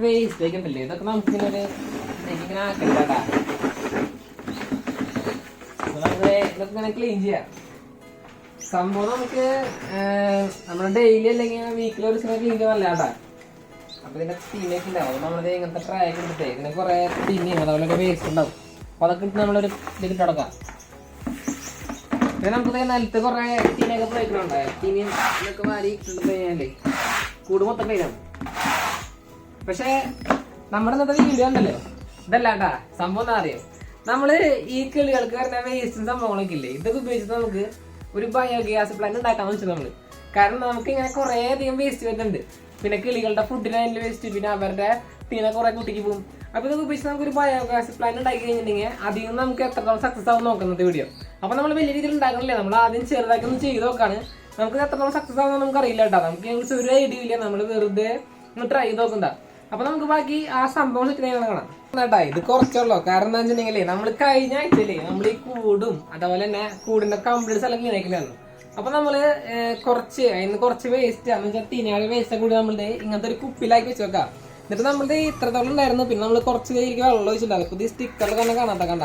Waste ഒക്കെ ഉണ്ടല്ലേ, ഇതൊക്കെ നമുക്ക് ഇങ്ങനെ ആക്കണ്ടാ. ഇതൊക്കെ ഇങ്ങനെ ക്ലീൻ ചെയ്യാം. സംഭവം നമുക്ക് നമ്മുടെ ഡെയിലി അല്ലെങ്കിൽ വീക്കിലി ഒരു ദിവസം ക്ലീൻ ചെയ്യാൻ നല്ലതാ. അപ്പൊ ഇതിന്റെ തീനൊക്കെ ഉണ്ടാവും. നമ്മളത് ഇങ്ങനത്തെ ട്രൈ ഒക്കെ എടുത്തിട്ടേ ഇതിന് കുറെ തിന്നിയും അതുപോലെ വേസ്റ്റ് ഉണ്ടാവും. അപ്പൊ അതൊക്കെ ഇട്ട് നമ്മളൊരു ഇതിട്ട് തുടക്കാം. പിന്നെ നമുക്ക് നിലത്ത് കുറെ തീനൊക്കെ പോയിക്കുന്നുണ്ടായി. തീനിയും ഇതൊക്കെ മാറി ഇട്ടിട്ട് കഴിഞ്ഞാലേ കൂട് മൊത്തം കഴിഞ്ഞാൽ. പക്ഷെ നമ്മുടെ ഇന്നത്തെ വീഡിയോ ഉണ്ടല്ലോ ഇതല്ലാട്ടാ. സംഭവം എന്താ അറിയാം, നമ്മള് ഈ കിളികൾക്ക് വരുന്ന വേസ്റ്റും സംഭവങ്ങളൊക്കെ ഇല്ലേ, ഇതൊക്കെ ഉപയോഗിച്ചിട്ട് നമുക്ക് ഒരു ബയോഗ്യാസ് പ്ലാന്റ് ഉണ്ടാക്കാന്ന് വെച്ചാൽ നമ്മള്. കാരണം നമുക്ക് ഇങ്ങനെ കുറെ അധികം വേസ്റ്റ് വരുന്നുണ്ട്. പിന്നെ കിളികളുടെ ഫുഡിന് അതിന്റെ വേസ്റ്റ്, പിന്നെ അവരുടെ തീനെ കുറെ കുട്ടിക്ക് പോകും. അപ്പൊ ഇതൊക്കെ ഉപയോഗിച്ച് നമുക്ക് ഒരു ബയോഗ്യാസ് പ്ലാന്റ് ഉണ്ടാക്കി കഴിഞ്ഞിട്ടുണ്ടെങ്കിൽ അധികം നമുക്ക് എത്രത്തോളം സക്സസ് ആവും നോക്കുന്നത് വീഡിയോ. അപ്പൊ നമ്മൾ വലിയ രീതിയിൽ ഉണ്ടാക്കണില്ല, നമ്മൾ ആദ്യം ചെറുതാക്കി ഒന്ന് ചെയ്ത് നോക്കാണ്. നമുക്ക് എത്രത്തോളം സക്സസ് ആവുന്ന നമുക്ക് അറിയില്ല കേട്ടോ. നമുക്ക് ഒരു ഐഡിയ ഇല്ല, നമ്മൾ വെറുതെ ഒന്ന് ട്രൈ ചെയ്ത് നോക്കണ്ട. അപ്പൊ നമുക്ക് ബാക്കി ആ സംഭവം കാണാം കേട്ടാ. ഇത് കുറച്ചുള്ളൂ. കാരണം എന്താ വെച്ചിട്ടുണ്ടെങ്കിലേ നമ്മൾ കഴിഞ്ഞ ആഴ്ചയില്ലേ നമ്മൾ ഈ കൂടും അതുപോലെ തന്നെ കൂടിന്റെ കംപ്ലീറ്റ് സ്ഥലം ഇങ്ങനെയൊക്കെയായിരുന്നു. അപ്പൊ നമ്മള് അതിന് കുറച്ച് വേസ്റ്റ് എന്ന് വെച്ചാൽ തിനാളി വേസ്റ്റ് കൂടി നമ്മളുടെ ഇങ്ങനത്തെ ഒരു കുപ്പിലാക്കി വെച്ച് വെക്കാം. എന്നിട്ട് നമ്മളുടെ ഇത്രത്തോളം ഉണ്ടായിരുന്നു. പിന്നെ നമ്മൾ കുറച്ച് ഇതിലേക്ക് വെള്ളം ഒഴിച്ചിട്ടുണ്ടായിരുന്നു. ഇപ്പൊ ഈ സ്റ്റിക്കറിൽ തന്നെ കാണാത്ത കണ്ട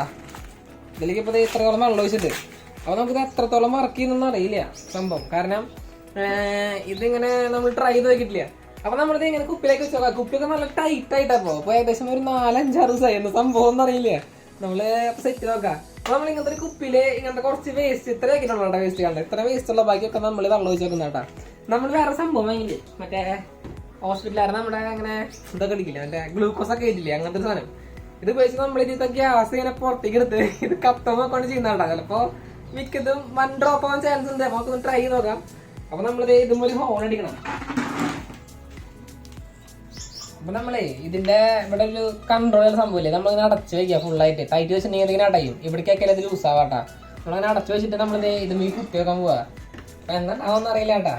ഇതിലേക്ക് ഇപ്പൊ ഇത്രത്തോളം വെള്ളം ഒഴിച്ചിട്ട്. അപ്പൊ നമുക്കിത് എത്രത്തോളം വർക്ക് ചെയ്യുന്നൊന്നും അറിയില്ല സംഭവം. കാരണം ഇതിങ്ങനെ നമ്മൾ ട്രൈ ചെയ്ത് നോക്കിയിട്ടില്ല. അപ്പൊ നമ്മളിത് ഇങ്ങനെ കുപ്പിലേക്ക് വെച്ച് നോക്കാം. കുപ്പിയൊക്കെ നല്ല ടൈറ്റ് ആയിട്ടാ. അപ്പൊ ഏകദേശം ഒരു 4-5 ദിവസമായി. എന്ത് സംഭവം ഒന്നും അറിയില്ല. നമ്മള് സെറ്റ് നോക്കാം. അപ്പൊ നമ്മൾ ഇങ്ങനത്തെ ഒരു കുപ്പിയില് ഇങ്ങനത്തെ കുറച്ച് വേസ്റ്റ് ഇത്ര ആക്കിയിട്ടുള്ള വേസ്റ്റ് കണ്ട ഇത്ര വേസ്റ്റ് ഉള്ള ബാക്കിയൊക്കെ നമ്മൾ വെള്ളം ഒഴിച്ച് വെക്കുന്ന കേട്ടാ. നമ്മൾ വേറെ സംഭവം വാങ്ങില്ലേ, മറ്റേ ഹോസ്പിറ്റലായിരുന്നു നമ്മുടെ അങ്ങനെ ഇതൊക്കെ അടിക്കില്ല, മറ്റേ ഗ്ലൂക്കോസ് ഒക്കെ ആയിട്ടില്ലേ, അങ്ങനത്തെ ഒരു സാധനം. ഇത് ഉപയോഗിച്ച് നമ്മൾ ഇതിന്റെ ഗ്യാസ് ഇങ്ങനെ പുറത്തേക്ക് എടുത്ത് ഇത് കത്തുമ്പോൾ ചെയ്യുന്നതാ. ചിലപ്പോ മിക്കതും 1 ഡ്രോപ്പ് ആവാൻ ചാൻസ് ഉണ്ട്. അപ്പൊ നമുക്കൊന്ന് ട്രൈ ചെയ്ത് നോക്കാം. അപ്പൊ നമ്മളിത് ഇതുപോലെ ഹോൺ അടിക്കണം. അപ്പൊ നമ്മളേ ഇതിന്റെ ഇവിടെ ഒരു കൺട്രോൾ ചെയ്യുന്ന സംഭവമില്ലേ, നമ്മളിങ്ങനെ അടച്ചു വെക്കുക ഫുള്ളായിട്ട്. ടൈറ്റ് വെച്ചിട്ടുണ്ടെങ്കിൽ ഇങ്ങനെ അടയും. ഇവിടേക്കൊക്കെ ഇത് ലൂസ് ആവാട്ടാ. നമ്മളങ്ങനെ അടച്ചു വെച്ചിട്ട് നമ്മളിത് ഇതും ഈ കുത്തി വെക്കാൻ പോവാ. അപ്പൊ എന്താണെന്ന് അറിയില്ല കേട്ടാ.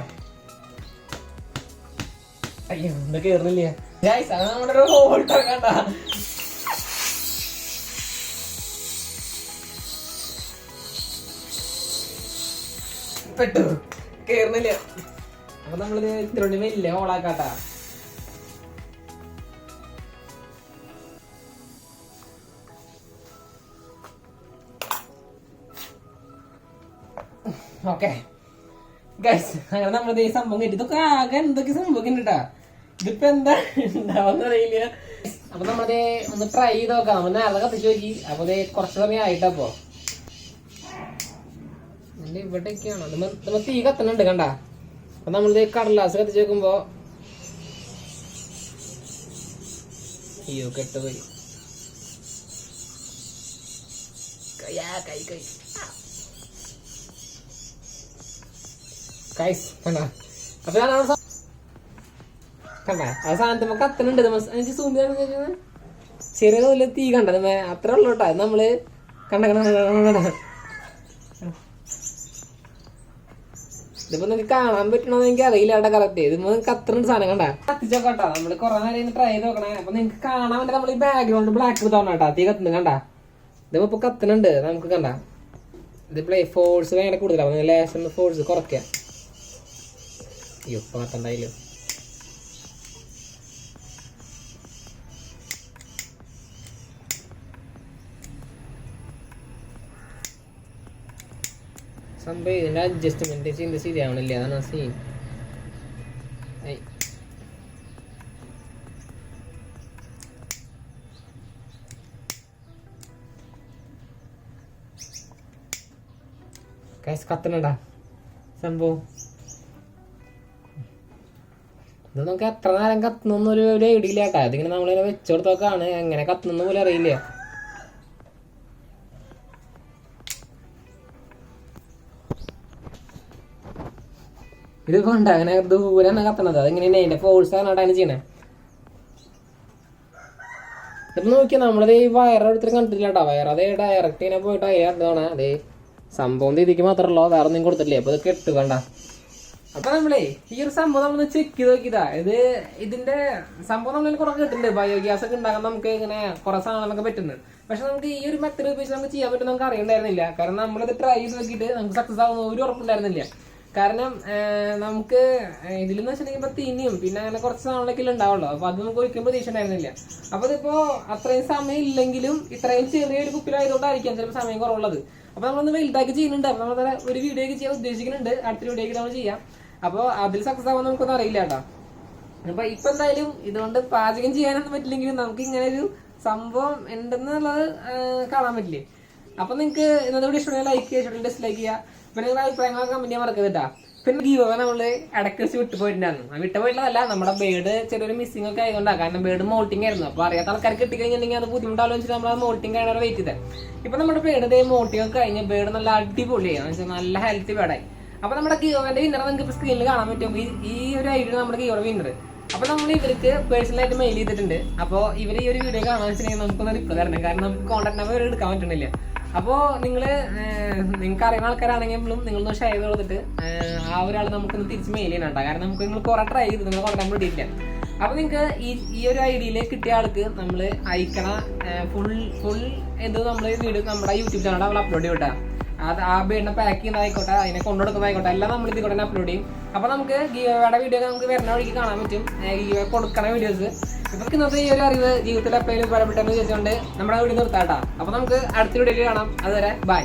അയ്യോ എന്താ കേറുന്നില്ല. അത് നമ്മുടെ ഒരു ഹോൾട്ട് കേട്ടാ. പെട്ടു കേറുന്നില്ല. അപ്പൊ നമ്മളിത് ഇത്തിരി വലിയ ഹോളാക്കാട്ടാ. ഓക്കെ ഗൈസ്, അങ്ങനെ നമ്മളിത് ഈ സംഭവം കിട്ടി. ഇതൊക്കെ ആകെ എന്തൊക്കെ സംഭവം കിട്ടാ. ഇതിപ്പോ എന്താ ഉണ്ടാവാന്ന് അറിയില്ല. അപ്പൊ നമ്മളത് ഒന്ന് ട്രൈ ചെയ്ത് നോക്കാം. നമ്മൾ നേരെ കത്തിച്ച് നോക്കി. അപ്പൊ ഇത് കുറച്ച് സമയം ആയിട്ടപ്പോ ഇവിടേക്കാണോ നമ്മൾ തീ കത്തുന്നുണ്ട് കണ്ട. അപ്പൊ നമ്മളിത് കടലാസ് കത്തിച്ച് വെക്കുമ്പോ അയ്യോ കെട്ടുപോയി. അപ്പൊ കണ്ട ആ സാധനത്തിന് കത്തനുണ്ട്. എനിക്ക് സൂം ചെയ്യാൻ ചെറിയ തോതിൽ തീ കണ്ടത് അത്ര ഉള്ളു കേട്ടോ. നമ്മള് കണ്ട ഇതിപ്പോ നിങ്ങൾക്ക് കാണാൻ പറ്റണോന്ന് എനിക്ക് അറിയില്ല കേട്ടോ കറക്റ്റ്. ഇത് കത്തനുണ്ട് സാധനം കണ്ട. കത്തിച്ചോക്കട്ടോ. നമ്മള് കുറെ നേരം ട്രൈ ചെയ്ത് നോക്കണേ. അപ്പൊ നിങ്ങക്ക് കാണാൻ വേണ്ടി നമ്മൾ ഈ ബാക്ക്ഗ്രൗണ്ട് ബ്ലാക്ക് എടുത്തോണം കേട്ടോ. തീ കത്തുന്നു കണ്ട. ഇതിപ്പോ ഇപ്പൊ കത്തനുണ്ട് നമുക്ക് കണ്ട. ഇതിപ്പോ ഫോഴ്സ് ഭയങ്കര കൂടുതലാണ്. ലേശം ഫോഴ്സ് കുറയ്ക്കാം. അയ്യോ ഇപ്പൊ കത്തണ്ടായില്ലോ. സംഭവം ഇതിന്റെ അഡ്ജസ്റ്റ്മെന്റ് ചെയ്ത് ശരിയാവണില്ല. അതാണ് സീൻ. കത്തണണ്ടാ സംഭവം. ഇത് നമുക്ക് എത്ര നേരം കത്തുന്നൊരു ഐഡിയ ഇല്ല കേട്ടാ. ഇതിങ്ങനെ നമ്മളിങ്ങനെ വെച്ചോടത്തൊക്കെയാണ് എങ്ങനെ കത്തുന്ന പോലെ അറിയില്ല. ഇത് കൊണ്ട് അങ്ങനെ ദൂരെ തന്നെ കത്തണത്. അതെങ്ങനെയാണ് അതിന്റെ ഫോഴ്സ് ആണ് ചെയ്യണേ. ഇപ്പൊ നോക്കിയാ നമ്മളത് ഈ വയറെടുത്തിട്ട് കണ്ടിട്ടില്ല കേട്ടോ. വയർ അതേ ഡയറക്റ്റ് ഇങ്ങനെ പോയിട്ട് അതിലാണ് അതേ സംഭവം രീതിക്ക് മാത്രമല്ലോ, വേറെ ഒന്നും കൊടുത്തിട്ടില്ലേ. അപ്പൊ ഇത് കെട്ടു കണ്ട. അപ്പൊ നമ്മളേ ഈ ഒരു സംഭവം നമ്മള് ചെക്ക് ചെയ്ത് നോക്കിയതാ. ഇതിന്റെ സംഭവം നമ്മളിൽ കുറെ കിട്ടുന്നുണ്ട്. ബയോഗ്യാസ് ഒക്കെ ഉണ്ടാക്കാൻ നമുക്ക് ഇങ്ങനെ കുറെ സാധനങ്ങളൊക്കെ പറ്റുന്നത്. പക്ഷെ നമുക്ക് ഈ ഒരു മെത്തേഡ് ഉപയോഗിച്ച് നമുക്ക് ചെയ്യാൻ പറ്റും നമുക്ക് അറിയണ്ടായിരുന്നില്ല. കാരണം നമ്മളിത് ട്രൈ ചെയ്ത് നോക്കിയിട്ട് നമുക്ക് സക്സസ് ആവുന്ന ഒരു ഉറപ്പുണ്ടായിരുന്നില്ല. കാരണം നമുക്ക് ഇതിലെന്ന് വെച്ചിട്ടുണ്ടെങ്കിൽ ഇപ്പൊ തീനിയും പിന്നെ അങ്ങനെ കുറച്ച് സാധനങ്ങളൊക്കെ ഉണ്ടാവുള്ളൂ. അപ്പൊ അത് നമുക്ക് ഒരിക്കലും പ്രതീക്ഷ ഉണ്ടായിരുന്നില്ല. അപ്പൊ ഇതിപ്പോ അത്രയും സമയം ഇല്ലെങ്കിലും ഇത്രയും ചെറിയൊരു കുപ്പിലായതുകൊണ്ടായിരിക്കാം ചിലപ്പോൾ സമയം കുറവുള്ളത്. അപ്പൊ നമ്മളൊന്ന് വലുതാക്കി ചെയ്യുന്നുണ്ട്. അപ്പൊ നമ്മൾ ഒരു വീഡിയോ ഒക്കെ ചെയ്യാൻ ഉദ്ദേശിക്കുന്നുണ്ട്. അടുത്ത വീഡിയോ നമ്മൾ ചെയ്യാം. അപ്പോൾ അതിൽ സക്സസ് ആവാൻ നമുക്കൊന്നും അറിയില്ല കേട്ടോ. അപ്പൊ ഇപ്പൊ എന്തായാലും ഇതുകൊണ്ട് പാചകം ചെയ്യാനൊന്നും പറ്റില്ലെങ്കിലും നമുക്ക് ഇങ്ങനെ ഒരു സംഭവം ഉണ്ടെന്നുള്ളത് കാണാൻ പറ്റില്ലേ. അപ്പൊ നിങ്ങൾക്ക് ഇന്നത്തെ വീഡിയോ ഇഷ്ടമുണ്ടെങ്കിൽ ലൈക്ക് ചെയ്യുക, ഡിസ്ലൈക്ക് ചെയ്യുക. പിന്നെ നിങ്ങളുടെ അഭിപ്രായങ്ങളൊക്കെ കമന്റ് ചെയ്യാൻ മറക്കരുതാ. പിന്നെ ഗീവ് നമ്മള് ഇടയ്ക്ക് വെച്ച് വിട്ടുപോയിട്ടുണ്ടായിരുന്നു. വിട്ടുപോയിട്ടതല്ല, നമ്മുടെ ബേഡ് ചെറിയൊരു മിസ്സിംഗ് ഒക്കെ ആയതുകൊണ്ടാണ്. കാരണം ബേഡ് മോൾട്ടിംഗ് ആയിരുന്നു. അപ്പൊ അറിയാത്ത ആൾക്കാർക്ക് കിട്ടിക്കഴിഞ്ഞിട്ടുണ്ടെങ്കിൽ അത് ബുദ്ധിമുട്ടാലോ വെച്ചിട്ട് നമ്മൾ മോൾട്ടിംഗ് കഴിഞ്ഞ വെയിറ്റ് ചെയ്തത്. ഇപ്പൊ നമ്മുടെ ബേഡ് മോൾട്ടിംഗ് ഒക്കെ കഴിഞ്ഞ് ബേഡ് നല്ല അടിപൊളിയാണ്, നല്ല ഹെൽത്തി ബേഡായി. അപ്പൊ നമ്മുടെ ഗീവോന്റെ വിന്നർ നിങ്ങൾക്ക് ഇപ്പൊ സ്ക്രീനിൽ കാണാൻ പറ്റും. ഈ ഒരു ഐഡിയ നമ്മുടെ ഗീവോയുടെ വിന്നർ. അപ്പൊ നമ്മൾ ഇവർക്ക് പേഴ്സണലായിട്ട് മെയിൽ ചെയ്തിട്ടുണ്ട്. അപ്പൊ ഇവർ ഈ ഒരു വീഡിയോ കാണാൻ വെച്ചിട്ടുണ്ടെങ്കിൽ നമുക്കൊന്ന് റിപ്ലൈ തരണം. കാരണം നമുക്ക് കോൺടാക്ട് നമ്പർ എടുക്കാൻ പറ്റണില്ല. അപ്പോൾ നിങ്ങൾക്ക് അറിയുന്ന ആൾക്കാരാണെങ്കിലും നിങ്ങളൊന്ന് ഷെയർ ചെയ്ത് കൊടുത്തിട്ട് ആ ഒരാൾ നമുക്കൊന്ന് തിരിച്ച് മെയിൽ ചെയ്യണം കേട്ടോ. കാരണം നമുക്ക് നിങ്ങൾ കുറെ ട്രൈ ചെയ്ത് നിങ്ങൾ കോൺടാക്ട് നമ്പർ ഇടിയില്ല. അപ്പൊ നിങ്ങൾക്ക് ഈ ഒരു ഐഡിയയിൽ കിട്ടിയ ആൾക്ക് നമ്മൾ അയക്കണ ഫുൾ ഇത് നമ്മൾ വീഡിയോ നമ്മുടെ യൂട്യൂബ് ചാനൽ നമ്മൾ അപ്ലോഡ് ചെയ്യും കേട്ടോ. ആ ബേഡിനെ പാക്ക് ചെയ്യുന്നതായിക്കോട്ടെ, അതിനെ കൊണ്ടുകൊടുക്കുന്നതായിക്കോട്ടെ, എല്ലാം നമ്മൾ ഇതിൽ കൂടെ അപ്ലോഡ് ചെയ്യും. അപ്പൊ നമുക്ക് ഗീവയുടെ വീഡിയോ നമുക്ക് വരുന്ന വഴിക്ക് കാണാൻ പറ്റും, ഗീവ കൊടുക്കണ വീഡിയോസ്. ഇപ്പൊ ഇന്നത്തെ ഈ ഒരു അറിവ് ജീവിതത്തിൽ എപ്പോഴും ഉപകാരപ്പെട്ടെന്ന് ചോദിച്ചുകൊണ്ട് നമ്മുടെ വീഡിയോ നിർത്താട്ടാ. അപ്പൊ നമുക്ക് അടുത്ത വീഡിയോയിൽ കാണാം. അതുവരെ ബൈ.